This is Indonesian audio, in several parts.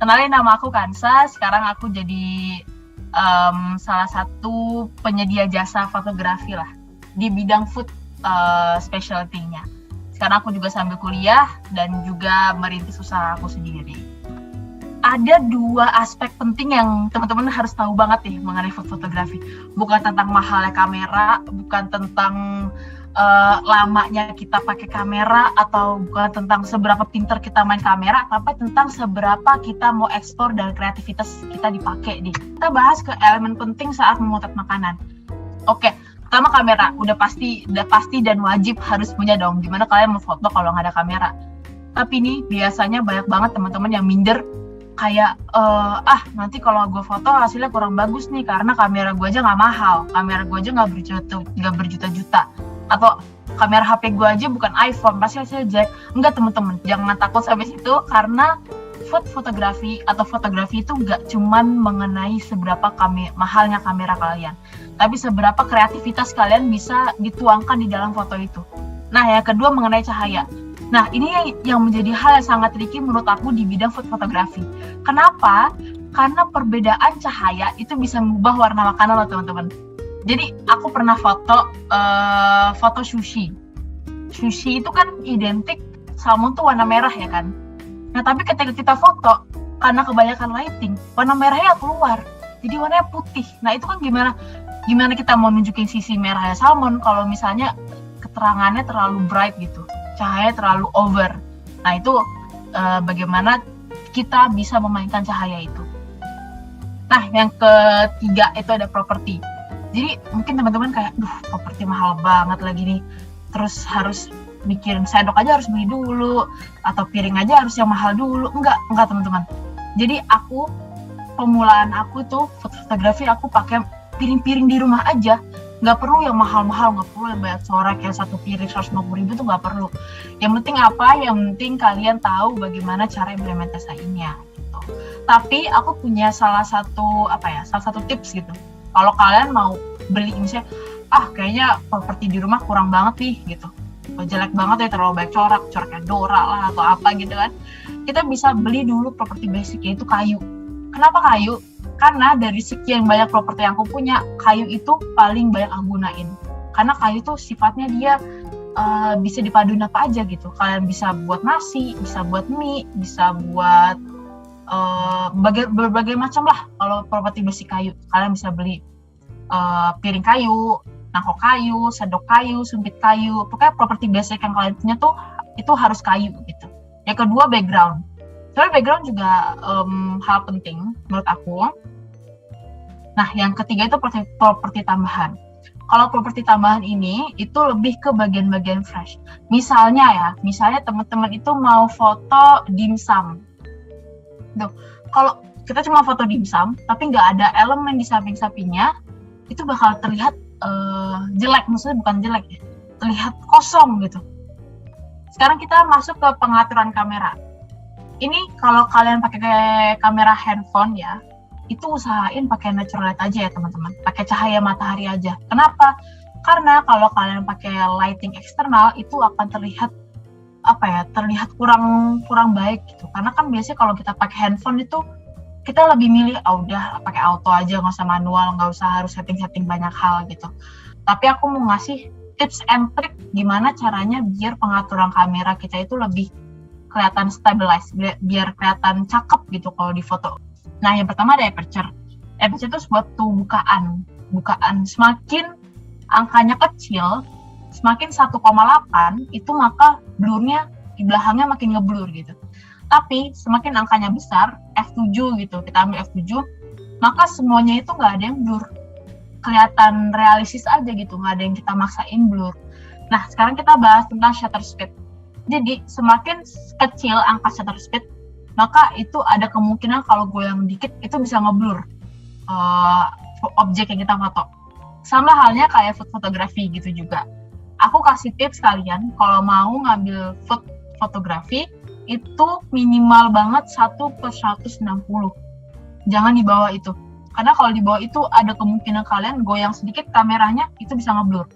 Kenalin, nama aku Kansa. Sekarang aku jadi salah satu penyedia jasa fotografi lah di bidang food specialty-nya. Sekarang aku juga sambil kuliah dan juga merintis usaha aku sendiri. Ada dua aspek penting yang teman-teman harus tahu banget nih mengenai food fotografi. Bukan tentang mahalnya kamera, bukan tentang lamanya kita pakai kamera, atau bukan tentang seberapa pintar kita main kamera, tapi tentang seberapa kita mau ekspor dan kreativitas kita dipakai nih. Kita bahas ke elemen penting saat memotret makanan. Oke, pertama kamera, udah pasti dan wajib harus punya dong. Gimana kalian mau foto kalau nggak ada kamera? Tapi nih biasanya banyak banget teman-teman yang minder, kayak nanti kalau gue foto hasilnya kurang bagus nih karena kamera gue aja nggak mahal, kamera gue aja nggak berjuta-juta, atau kamera HP gue aja bukan iPhone, pasti hasilnya jelek. Enggak teman-teman, jangan takut sampai situ, karena food fotografi atau fotografi itu nggak cuman mengenai seberapa mahalnya kamera kalian, tapi seberapa kreativitas kalian bisa dituangkan di dalam foto itu. Nah, yang kedua mengenai cahaya. Nah, ini yang menjadi hal yang sangat tricky menurut aku di bidang food fotografi. Kenapa? Karena perbedaan cahaya itu bisa mengubah warna makanan loh teman-teman. Jadi aku pernah foto sushi. Sushi itu kan identik salmon tuh warna merah ya kan. Nah, tapi ketika kita foto, karena kebanyakan lighting, warna merahnya keluar, jadi warnanya putih. Nah, itu kan gimana kita mau nunjukin sisi merahnya salmon kalau misalnya keterangannya terlalu bright gitu, cahaya terlalu over. Nah, itu bagaimana kita bisa memainkan cahaya itu. Nah, yang ketiga itu ada properti. Jadi mungkin teman-teman kayak, properti mahal banget lagi nih, terus harus mikirin sendok aja harus beli dulu, atau piring aja harus yang mahal dulu. Enggak teman-teman. Jadi pemulaan aku tuh fotografi, aku pakai piring-piring di rumah aja. Nggak perlu yang mahal-mahal, nggak perlu yang banyak corak, yang satu piring 150.000 tuh nggak perlu. Yang penting apa? Yang penting kalian tahu bagaimana cara implementasinya gitu. Tapi aku punya salah satu tips gitu. Kalau kalian mau beli misalnya, kayaknya properti di rumah kurang banget nih gitu, jelek banget ya, terlalu banyak coraknya Dora lah atau apa gitu kan, kita bisa beli dulu properti basic, yaitu kayu. Kenapa kayu? Karena dari sekian banyak properti yang aku punya, kayu itu paling banyak aku gunain. Karena kayu itu sifatnya dia bisa dipaduin apa aja gitu. Kalian bisa buat nasi, bisa buat mie, bisa buat berbagai macam lah. Kalau properti basic kayu, kalian bisa beli piring kayu, mangkok kayu, sendok kayu, sumpit kayu. Pokoknya properti basic yang kalian punya tuh itu harus kayu gitu. Yang kedua, background. Soalnya background juga hal penting menurut aku. Nah, yang ketiga itu properti tambahan. Kalau properti tambahan ini itu lebih ke bagian-bagian fresh. Misalnya teman-teman itu mau foto dimsum. Tuh, kalau kita cuma foto dimsum tapi nggak ada elemen di samping-sampingnya, itu bakal terlihat jelek. Maksudnya bukan jelek ya, terlihat kosong gitu. Sekarang kita masuk ke pengaturan kamera. Ini kalau kalian pakai kamera handphone ya, itu usahain pakai natural light aja ya teman-teman, pakai cahaya matahari aja. Kenapa? Karena kalau kalian pakai lighting eksternal itu akan terlihat kurang baik gitu. Karena kan biasanya kalau kita pakai handphone itu kita lebih milih udah pakai auto aja, nggak usah manual, nggak usah harus setting banyak hal gitu. Tapi aku mau ngasih tips and trick gimana caranya biar pengaturan kamera kita itu lebih kelihatan stabilize, biar kelihatan cakep gitu kalau di foto. Nah, yang pertama ada aperture. Aperture itu suatu bukaan. Semakin angkanya kecil, semakin 1,8 itu maka blurnya di belakangnya makin ngeblur gitu. Tapi semakin angkanya besar, f7 gitu, kita ambil f7, maka semuanya itu nggak ada yang blur. Kelihatan realistis aja gitu, nggak ada yang kita maksain blur. Nah, sekarang kita bahas tentang shutter speed. Jadi semakin kecil angka shutter speed, maka itu ada kemungkinan kalau goyang dikit itu bisa ngeblur objek yang kita foto. Sama halnya kayak food fotografi gitu juga. Aku kasih tips kalian kalau mau ngambil food fotografi itu minimal banget 1/160. Jangan di bawah itu. Karena kalau di bawah itu ada kemungkinan kalian goyang sedikit kameranya itu bisa ngeblur.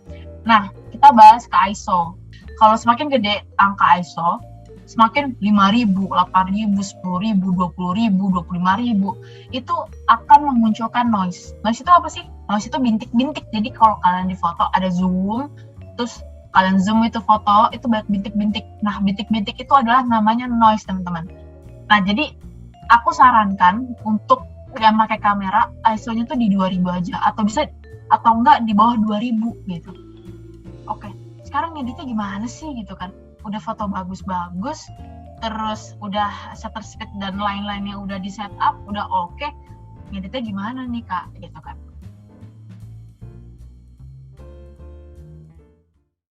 Nah, kita bahas ke ISO. Kalau semakin gede angka ISO, semakin 5.000, 8.000, 10.000, 20.000, 25.000 itu akan memunculkan noise. Noise itu apa sih? Noise itu bintik-bintik. Jadi kalau kalian di foto ada zoom, terus kalian zoom itu foto, itu banyak bintik-bintik. Nah, bintik-bintik itu adalah namanya noise, teman-teman. Nah, jadi aku sarankan untuk yang pakai kamera ISO-nya tuh di 2000 aja, atau enggak di bawah 2000 gitu. Oke, sekarang ngeditnya gimana sih gitu kan? Udah foto bagus-bagus, terus udah shutter speed dan lain-lainnya udah di setup, udah oke. Ngeditnya gimana nih Kak gitu kan?